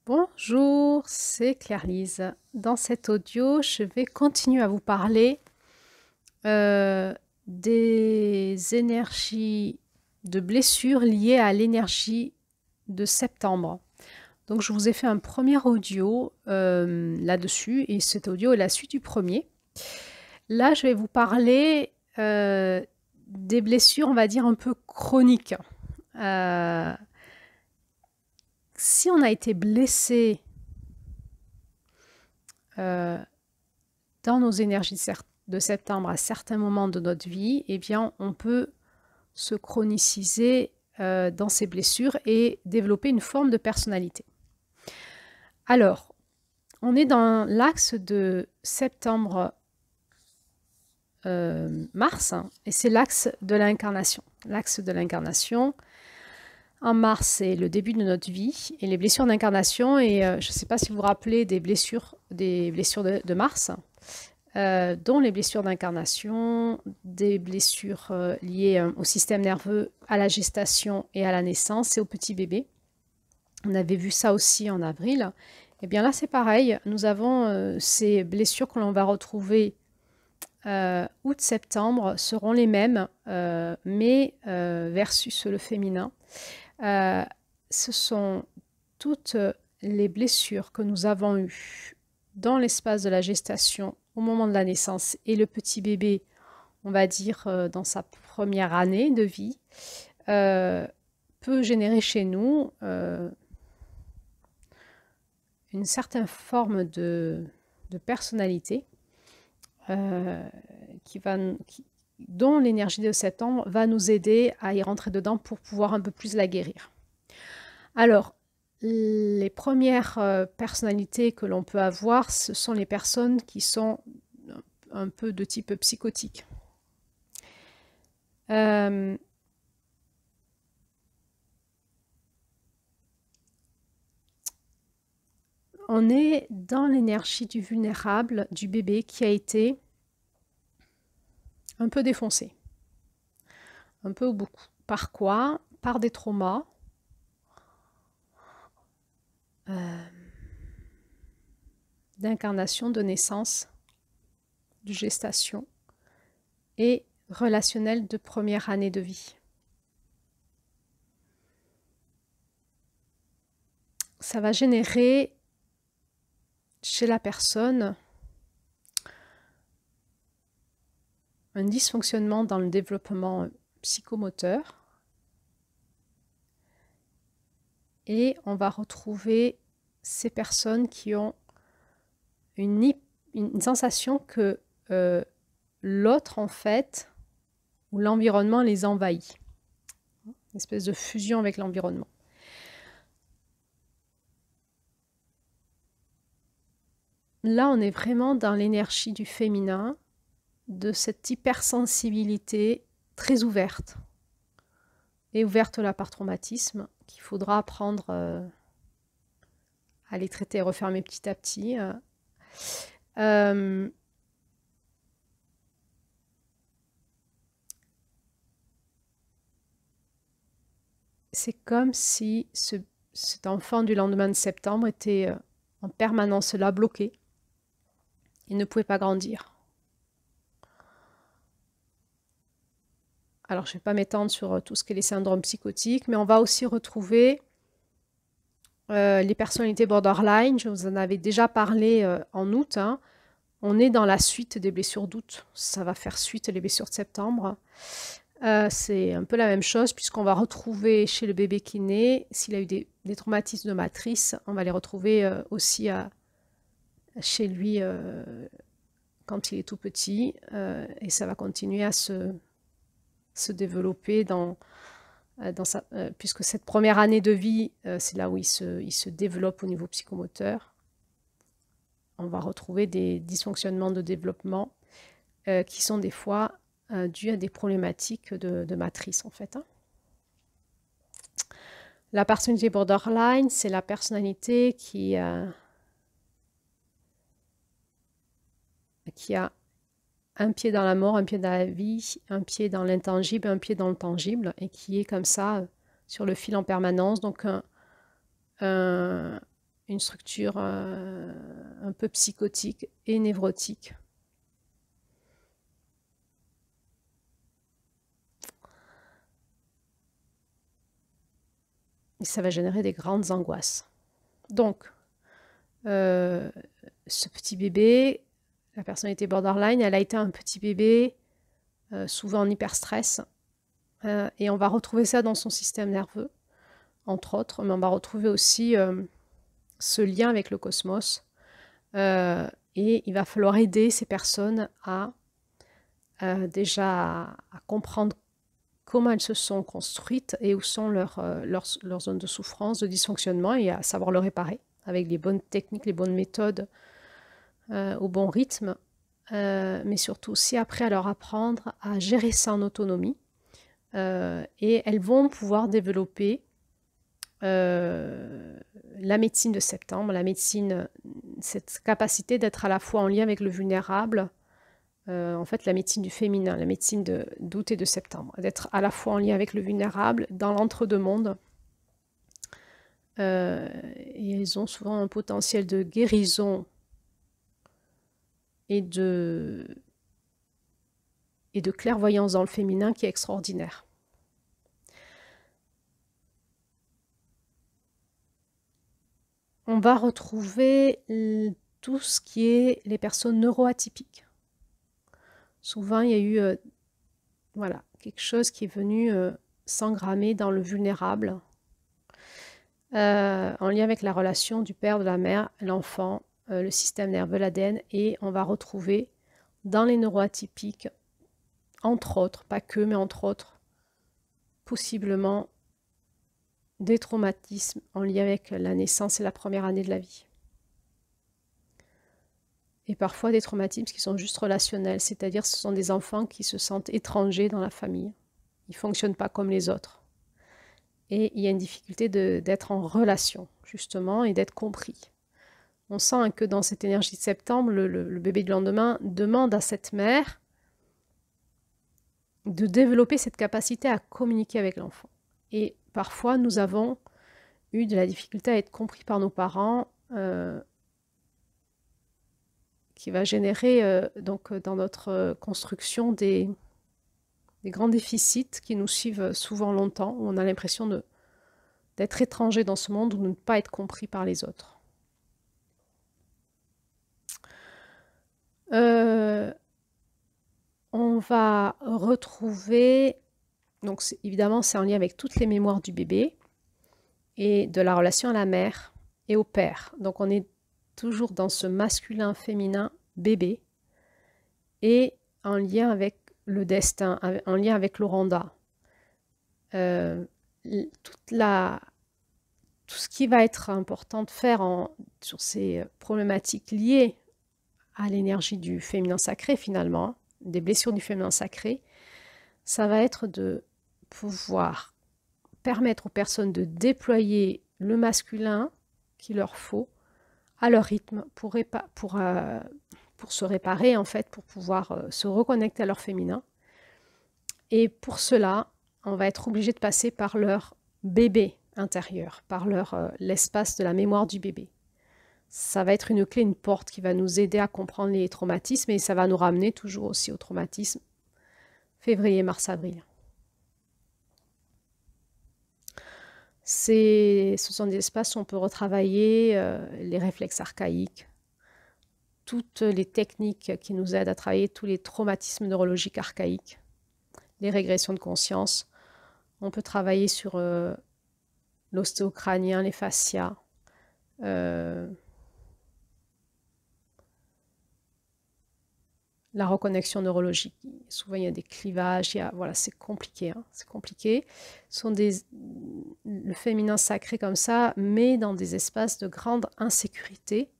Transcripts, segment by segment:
Bonjour, c'est Claire-Lise. Dans cet audio, je vais continuer à vous parler des énergies de blessures liées à l'énergie de septembre. Donc, je vous ai fait un premier audio là-dessus et cet audio est la suite du premier. Là, je vais vous parler des blessures, on va dire, un peu chroniques. Si on a été blessé dans nos énergies de septembre à certains moments de notre vie, eh bien, on peut se chroniciser dans ces blessures et développer une forme de personnalité. Alors, on est dans l'axe de septembre-mars, et c'est l'axe de l'incarnation. L'axe de l'incarnation, en mars, c'est le début de notre vie, et les blessures d'incarnation, et je ne sais pas si vous vous rappelez des blessures de Mars, dont les blessures d'incarnation, des blessures liées au système nerveux, à la gestation et à la naissance et au petit bébé. On avait vu ça aussi en avril. Et bien là, c'est pareil. Nous avons ces blessures que l'on va retrouver août-septembre seront les mêmes, mais versus le féminin. Ce sont toutes les blessures que nous avons eues dans l'espace de la gestation au moment de la naissance et le petit bébé, on va dire dans sa première année de vie, peut générer chez nous une certaine forme de personnalité dont l'énergie de septembre va nous aider à y rentrer dedans pour pouvoir un peu plus la guérir. Alors, les premières personnalités que l'on peut avoir, ce sont les personnes qui sont un peu de type psychotique. On est dans l'énergie du vulnérable, du bébé qui a été un peu défoncé. Un peu ou beaucoup. Par quoi? Par des traumas. D'incarnation, de naissance, de gestation et relationnel de première année de vie. Ça va générer chez la personne un dysfonctionnement dans le développement psychomoteur et on va retrouver ces personnes qui ont une sensation que l'autre, en fait, ou l'environnement les envahit. Une espèce de fusion avec l'environnement. Là, on est vraiment dans l'énergie du féminin, de cette hypersensibilité très ouverte. Et ouverte là par traumatisme, qu'il faudra apprendre à les traiter et refermer petit à petit. C'est comme si cet enfant du lendemain de septembre était en permanence là, bloqué. Il ne pouvait pas grandir. Alors, je ne vais pas m'étendre sur tout ce qui est les syndromes psychotiques, mais on va aussi retrouver les personnalités borderline. Je vous en avais déjà parlé en août. Hein. On est dans la suite des blessures d'août. Ça va faire suite les blessures de septembre. C'est un peu la même chose puisqu'on va retrouver chez le bébé qui naît, s'il a eu des traumatismes de matrice, on va les retrouver aussi chez lui quand il est tout petit et ça va continuer à se développer puisque cette première année de vie, c'est là où il se développe au niveau psychomoteur. On va retrouver des dysfonctionnements de développement qui sont des fois dus à des problématiques de matrice en fait. Hein. La personnalité borderline, c'est la personnalité qui a un pied dans la mort, un pied dans la vie, un pied dans l'intangible, un pied dans le tangible, et qui est comme ça sur le fil en permanence. Donc un une structure un peu psychotique et névrotique. Et ça va générer des grandes angoisses. Donc, ce petit bébé, la personnalité borderline, elle a été un petit bébé, souvent en hyperstress, et on va retrouver ça dans son système nerveux, entre autres, mais on va retrouver aussi ce lien avec le cosmos, et il va falloir aider ces personnes à déjà à comprendre comment elles se sont construites et où sont leurs zones de souffrance, de dysfonctionnement, et à savoir le réparer avec les bonnes techniques, les bonnes méthodes, au bon rythme, mais surtout aussi après à leur apprendre à gérer ça en autonomie, et elles vont pouvoir développer la médecine de septembre, la médecine, cette capacité d'être à la fois en lien avec le vulnérable, en fait la médecine du féminin, la médecine d'août et de septembre, d'être à la fois en lien avec le vulnérable dans l'entre-deux-mondes. Et elles ont souvent un potentiel de guérison et de clairvoyance dans le féminin qui est extraordinaire. On va retrouver tout ce qui est les personnes neuroatypiques. Souvent, il y a eu voilà, quelque chose qui est venu s'engrammer dans le vulnérable, en lien avec la relation du père, de la mère, l'enfant, le système nerveux, l'ADN, et on va retrouver dans les neuroatypiques, entre autres, pas que, mais entre autres, possiblement des traumatismes en lien avec la naissance et la première année de la vie. Et parfois des traumatismes qui sont juste relationnels, c'est-à-dire ce sont des enfants qui se sentent étrangers dans la famille. Ils ne fonctionnent pas comme les autres. Et il y a une difficulté d'être en relation, justement, et d'être compris. On sent que dans cette énergie de septembre, le bébé du lendemain demande à cette mère de développer cette capacité à communiquer avec l'enfant. Et parfois, nous avons eu de la difficulté à être compris par nos parents, qui va générer donc dans notre construction des grands déficits qui nous suivent souvent longtemps, où on a l'impression d'être étranger dans ce monde ou de ne pas être compris par les autres. On va retrouver, donc évidemment c'est en lien avec toutes les mémoires du bébé et de la relation à la mère et au père. Donc on est toujours dans ce masculin-féminin bébé et en lien avec le destin, en lien avec l'Oranda. Tout ce qui va être important de faire sur ces problématiques liées à l'énergie du féminin sacré finalement, des blessures du féminin sacré, ça va être de pouvoir permettre aux personnes de déployer le masculin qu'il leur faut à leur rythme pour se réparer en fait, pour pouvoir se reconnecter à leur féminin. Et pour cela, on va être obligé de passer par leur bébé intérieur, par l'espace de la mémoire du bébé. Ça va être une clé, une porte qui va nous aider à comprendre les traumatismes et ça va nous ramener toujours aussi au traumatisme février, mars, avril. Ce sont des espaces où on peut retravailler les réflexes archaïques, toutes les techniques qui nous aident à travailler tous les traumatismes neurologiques archaïques, les régressions de conscience. On peut travailler sur l'ostéocrânien, les fascias, la reconnexion neurologique. Souvent, il y a des clivages, voilà, c'est compliqué. Hein, c'est compliqué. Le féminin sacré comme ça, mais dans des espaces de grande insécurité,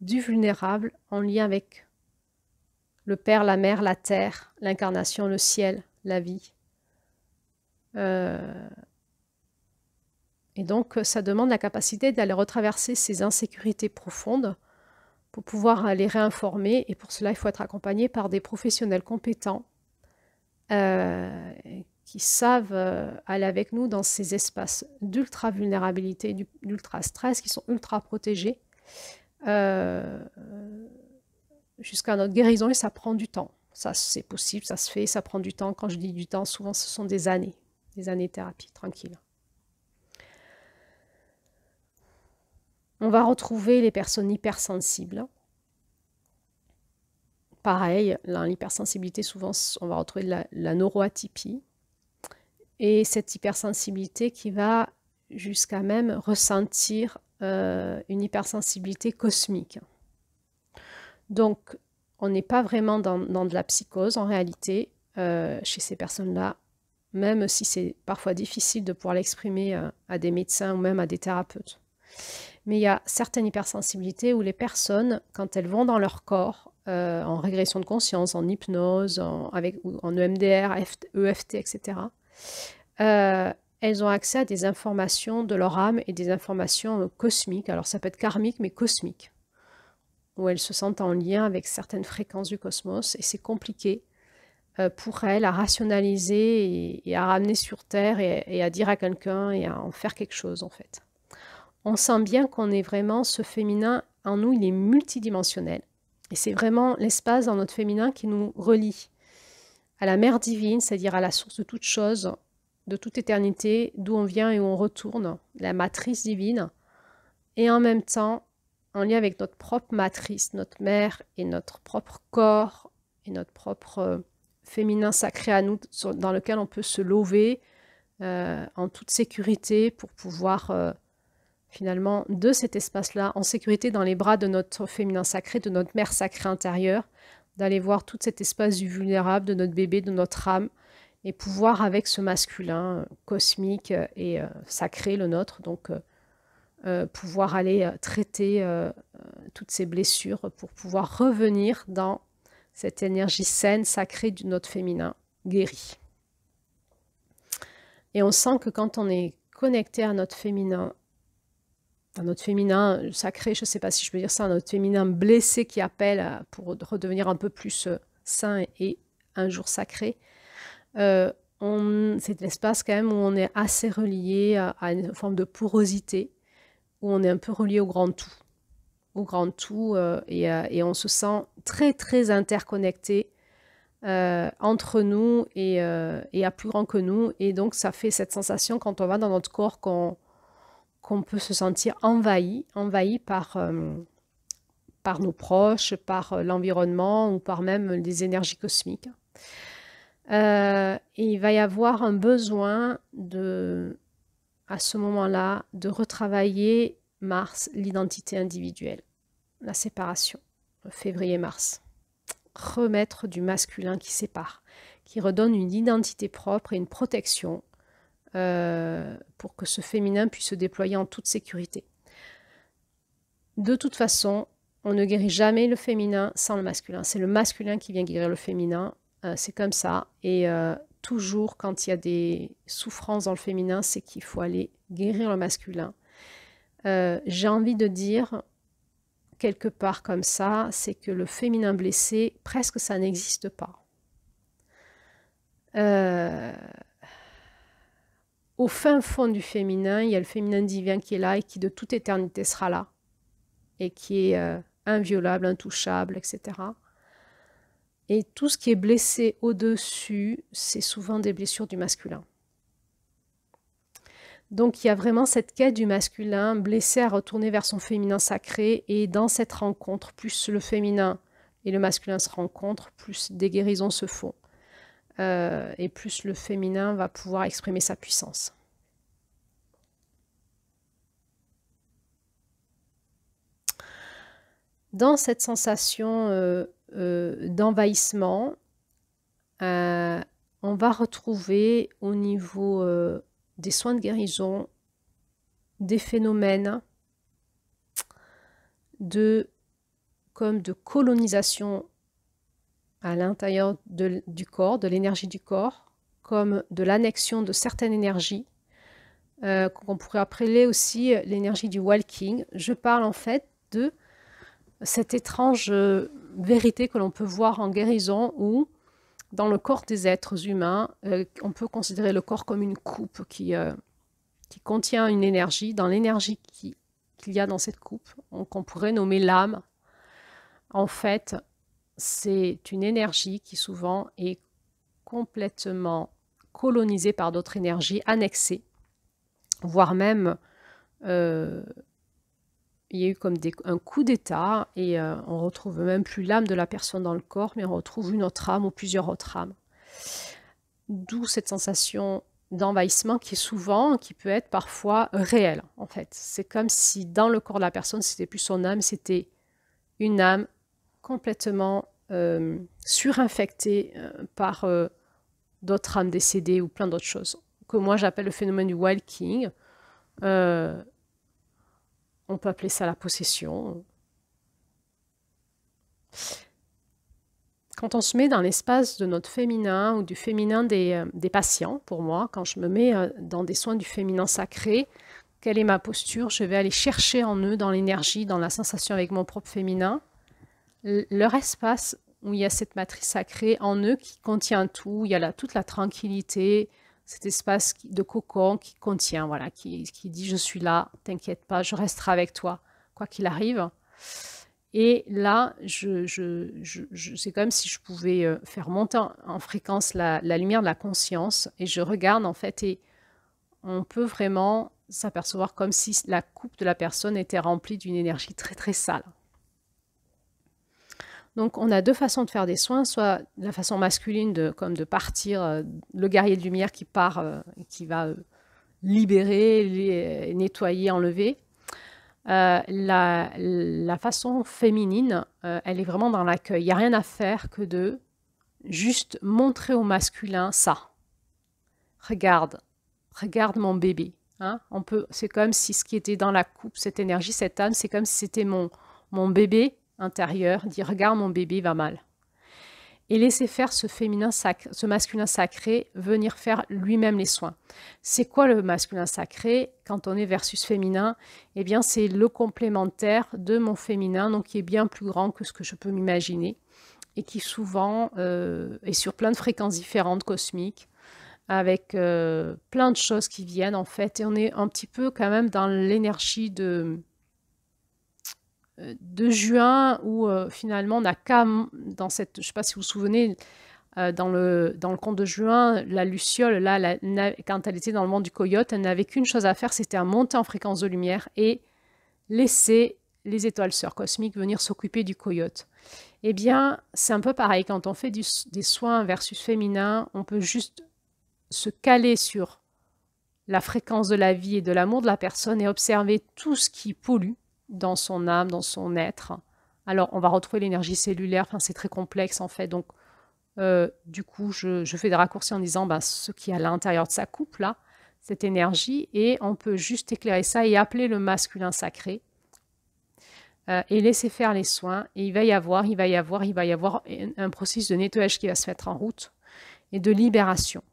du vulnérable, en lien avec le père, la mère, la terre, l'incarnation, le ciel, la vie. Et donc, ça demande la capacité d'aller retraverser ces insécurités profondes pour pouvoir les réinformer. Et pour cela, il faut être accompagné par des professionnels compétents qui savent aller avec nous dans ces espaces d'ultra vulnérabilité, d'ultra stress, qui sont ultra protégés jusqu'à notre guérison, et ça prend du temps. Ça, c'est possible, ça se fait, ça prend du temps. Quand je dis du temps, souvent ce sont des années de thérapie, tranquille. On va retrouver les personnes hypersensibles. Pareil, l'hypersensibilité, souvent, on va retrouver la neuroatypie. Et cette hypersensibilité qui va jusqu'à même ressentir une hypersensibilité cosmique. Donc, on n'est pas vraiment dans de la psychose, en réalité, chez ces personnes-là, même si c'est parfois difficile de pouvoir l'exprimer à des médecins ou même à des thérapeutes. Mais il y a certaines hypersensibilités où les personnes, quand elles vont dans leur corps, en régression de conscience, en hypnose, en EMDR, EFT, etc., elles ont accès à des informations de leur âme et des informations cosmiques. Alors ça peut être karmique, mais cosmique, où elles se sentent en lien avec certaines fréquences du cosmos, et c'est compliqué pour elles à rationaliser et à ramener sur Terre et à dire à quelqu'un et à en faire quelque chose, en fait. On sent bien qu'on est vraiment, ce féminin en nous, il est multidimensionnel. Et c'est vraiment l'espace dans notre féminin qui nous relie à la mère divine, c'est-à-dire à la source de toute chose, de toute éternité, d'où on vient et où on retourne, la matrice divine, et en même temps, en lien avec notre propre matrice, notre mère et notre propre corps et notre propre féminin sacré à nous, dans lequel on peut se lever en toute sécurité pour pouvoir finalement de cet espace-là, en sécurité dans les bras de notre féminin sacré, de notre mère sacrée intérieure, d'aller voir tout cet espace du vulnérable, de notre bébé, de notre âme, et pouvoir avec ce masculin cosmique et sacré, le nôtre, donc pouvoir aller traiter toutes ces blessures pour pouvoir revenir dans cette énergie saine, sacrée de notre féminin guéri. Et on sent que quand on est connecté à notre féminin sacré, je ne sais pas si je peux dire ça, notre féminin blessé qui appelle pour redevenir un peu plus sain et un jour sacré, c'est l'espace quand même où on est assez relié à une forme de porosité, où on est un peu relié au grand tout, et on se sent très très interconnecté entre nous et à plus grand que nous, et donc ça fait cette sensation quand on va dans notre corps qu'on peut se sentir envahi par nos proches, par l'environnement ou par même les énergies cosmiques. Et il va y avoir un besoin à ce moment-là, de retravailler Mars, l'identité individuelle, la séparation, février-mars. Remettre du masculin qui sépare, qui redonne une identité propre et une protection pour que ce féminin puisse se déployer en toute sécurité. De toute façon, on ne guérit jamais le féminin sans le masculin. C'est le masculin qui vient guérir le féminin. C'est comme ça. Et toujours, quand il y a des souffrances dans le féminin, c'est qu'il faut aller guérir le masculin. J'ai envie de dire, quelque part comme ça, c'est que le féminin blessé, presque ça n'existe pas. Au fin fond du féminin, il y a le féminin divin qui est là et qui de toute éternité sera là, et qui est inviolable, intouchable, etc. Et tout ce qui est blessé au-dessus, c'est souvent des blessures du masculin. Donc il y a vraiment cette quête du masculin blessé à retourner vers son féminin sacré, et dans cette rencontre, plus le féminin et le masculin se rencontrent, plus des guérisons se font. Et plus le féminin va pouvoir exprimer sa puissance. Dans cette sensation d'envahissement, on va retrouver au niveau des soins de guérison des phénomènes comme de colonisation à l'intérieur du corps, de l'énergie du corps, comme de l'annexion de certaines énergies, qu'on pourrait appeler aussi l'énergie du walking. Je parle en fait de cette étrange vérité que l'on peut voir en guérison, où dans le corps des êtres humains, on peut considérer le corps comme une coupe qui contient une énergie. Dans l'énergie qu'il y a dans cette coupe, qu'on pourrait nommer l'âme, en fait, c'est une énergie qui souvent est complètement colonisée par d'autres énergies, annexées, voire même il y a eu comme un coup d'état et on retrouve même plus l'âme de la personne dans le corps, mais on retrouve une autre âme ou plusieurs autres âmes. D'où cette sensation d'envahissement qui peut être parfois réelle, en fait. C'est comme si dans le corps de la personne, c'était plus son âme, c'était une âme complètement surinfectée par d'autres âmes décédées ou plein d'autres choses, que moi j'appelle le phénomène du wild king. On peut appeler ça la possession. Quand on se met dans l'espace de notre féminin ou du féminin des patients, pour moi, quand je me mets dans des soins du féminin sacré, quelle est ma posture? Je vais aller chercher en eux, dans l'énergie, dans la sensation avec mon propre féminin, leur espace où il y a cette matrice sacrée en eux qui contient tout, il y a toute la tranquillité, cet espace de cocon qui contient, voilà, qui dit je suis là, t'inquiète pas, je resterai avec toi, quoi qu'il arrive. Et là, c'est comme si je pouvais faire monter en fréquence la lumière de la conscience et je regarde en fait et on peut vraiment s'apercevoir comme si la coupe de la personne était remplie d'une énergie très très sale. Donc on a deux façons de faire des soins, soit la façon masculine comme de partir, le guerrier de lumière qui part, qui va libérer, nettoyer, enlever. La façon féminine, elle est vraiment dans l'accueil. Il n'y a rien à faire que de juste montrer au masculin ça. Regarde mon bébé. Hein? C'est comme si ce qui était dans la coupe, cette énergie, cette âme, c'est comme si c'était mon bébé intérieur, dire regarde mon bébé va mal. Et laisser faire ce masculin sacré venir faire lui-même les soins. C'est quoi le masculin sacré quand on est versus féminin? Eh bien, c'est le complémentaire de mon féminin, donc qui est bien plus grand que ce que je peux m'imaginer et qui souvent est sur plein de fréquences différentes cosmiques avec plein de choses qui viennent en fait. Et on est un petit peu quand même dans l'énergie de juin où finalement on n'a qu'à, dans cette, je ne sais pas si vous vous souvenez, dans le conte de juin, la Luciole, là, quand elle était dans le monde du coyote, elle n'avait qu'une chose à faire, c'était à monter en fréquence de lumière et laisser les étoiles sœurs cosmiques venir s'occuper du coyote. Eh bien, c'est un peu pareil, quand on fait des soins versus féminin, on peut juste se caler sur la fréquence de la vie et de l'amour de la personne et observer tout ce qui pollue dans son âme, dans son être. Alors, on va retrouver l'énergie cellulaire, enfin, c'est très complexe en fait. Donc, du coup, je fais des raccourcis en disant ce qui est à l'intérieur de sa coupe, là, cette énergie, et on peut juste éclairer ça et appeler le masculin sacré et laisser faire les soins. Et il va y avoir un processus de nettoyage qui va se mettre en route et de libération.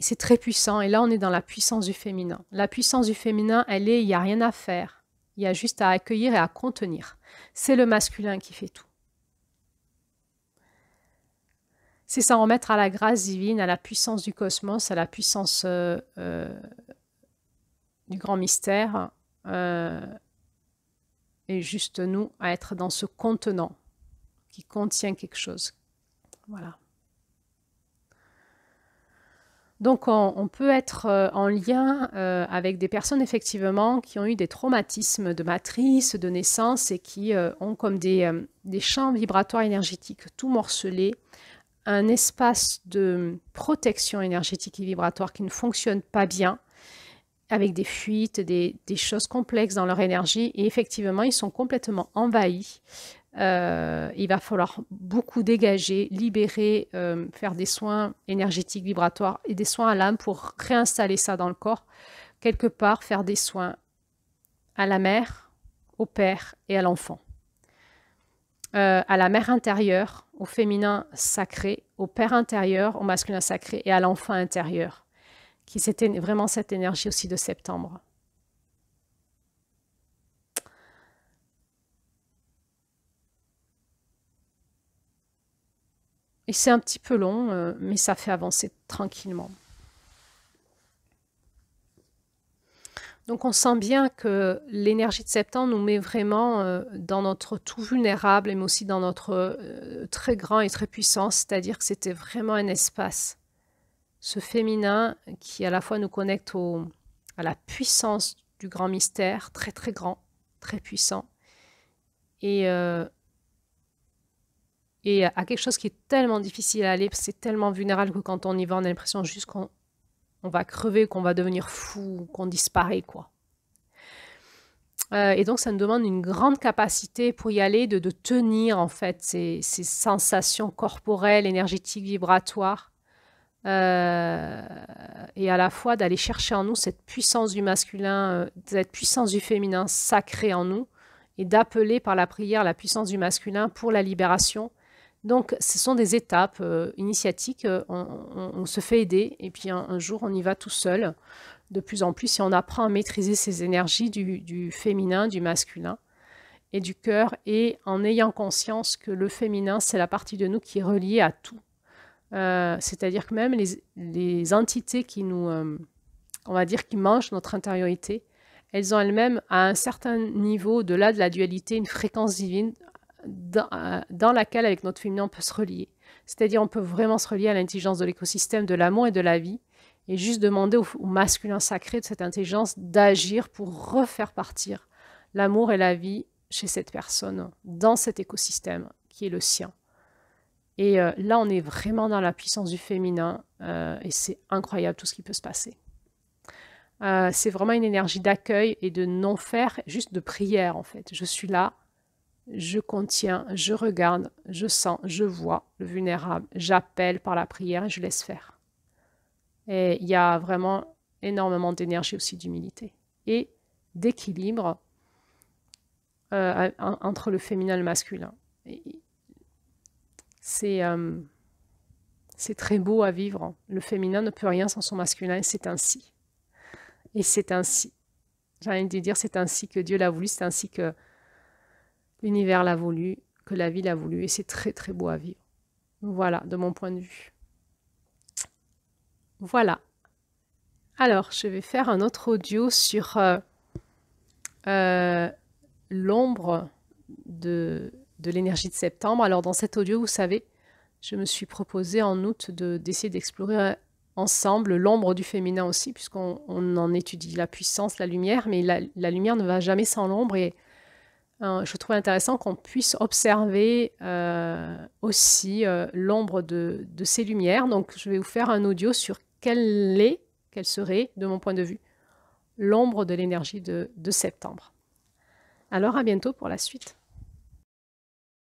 C'est très puissant. Et là, on est dans la puissance du féminin. La puissance du féminin, il n'y a rien à faire. Il y a juste à accueillir et à contenir. C'est le masculin qui fait tout. C'est s'en remettre à la grâce divine, à la puissance du cosmos, à la puissance du grand mystère. Et juste nous, à être dans ce contenant qui contient quelque chose. Voilà. Donc, on peut être en lien avec des personnes, effectivement, qui ont eu des traumatismes de matrice, de naissance, et qui ont comme des champs vibratoires énergétiques tout morcelés, un espace de protection énergétique et vibratoire qui ne fonctionne pas bien, avec des fuites, des choses complexes dans leur énergie, et effectivement, ils sont complètement envahis. Il va falloir beaucoup dégager, libérer, faire des soins énergétiques, vibratoires et des soins à l'âme pour réinstaller ça dans le corps. Quelque part, faire des soins à la mère, au père et à l'enfant. À la mère intérieure, au féminin sacré, au père intérieur, au masculin sacré et à l'enfant intérieur, qui c'était vraiment cette énergie aussi de septembre. Et c'est un petit peu long, mais ça fait avancer tranquillement. Donc on sent bien que l'énergie de septembre nous met vraiment dans notre tout vulnérable, mais aussi dans notre très grand et très puissant, c'est-à-dire que c'était vraiment un espace, ce féminin qui à la fois nous connecte à la puissance du grand mystère, très très grand, très puissant, et à quelque chose qui est tellement difficile à aller, c'est tellement vulnérable que quand on y va, on a l'impression juste qu'on va crever, qu'on va devenir fou, qu'on disparaît, quoi. Et donc, ça nous demande une grande capacité pour y aller, de tenir en fait ces sensations corporelles, énergétiques, vibratoires, et à la fois d'aller chercher en nous cette puissance du masculin, cette puissance du féminin sacré en nous, et d'appeler par la prière la puissance du masculin pour la libération. Donc, ce sont des étapes initiatiques. On se fait aider, et puis un jour, on y va tout seul. De plus en plus, si on apprend à maîtriser ces énergies du féminin, du masculin et du cœur, et en ayant conscience que le féminin, c'est la partie de nous qui est reliée à tout. C'est-à-dire que même les entités qui nous, on va dire, qui mangent notre intériorité, elles ont elles-mêmes, à un certain niveau, au-delà de la dualité, une fréquence divine dans laquelle, avec notre féminin, on peut se relier. C'est-à-dire on peut vraiment se relier à l'intelligence de l'écosystème, de l'amour et de la vie, et juste demander au masculin sacré de cette intelligence d'agir pour refaire partir l'amour et la vie chez cette personne, dans cet écosystème qui est le sien. Et là, on est vraiment dans la puissance du féminin, et c'est incroyable tout ce qui peut se passer. C'est vraiment une énergie d'accueil et de non-faire, juste de prière en fait. Je suis là, je contiens, je regarde, je sens, je vois le vulnérable, j'appelle par la prière et je laisse faire. Et il y a vraiment énormément d'énergie aussi d'humilité et d'équilibre entre le féminin et le masculin. C'est très beau à vivre. Le féminin ne peut rien sans son masculin et c'est ainsi. Et c'est ainsi. J'ai envie de dire, c'est ainsi que Dieu l'a voulu, c'est ainsi que l'univers l'a voulu, que la vie l'a voulu et c'est très très beau à vivre. Voilà, de mon point de vue. Voilà. Alors, je vais faire un autre audio sur l'ombre de l'énergie de septembre. Alors, dans cet audio, vous savez, je me suis proposé en août d'essayer d'explorer ensemble l'ombre du féminin aussi, puisqu'on en étudie la puissance, la lumière, mais la lumière ne va jamais sans l'ombre. Et je trouve intéressant qu'on puisse observer aussi l'ombre de ces lumières. Donc, je vais vous faire un audio sur quelle serait, de mon point de vue, l'ombre de l'énergie de septembre. Alors, à bientôt pour la suite.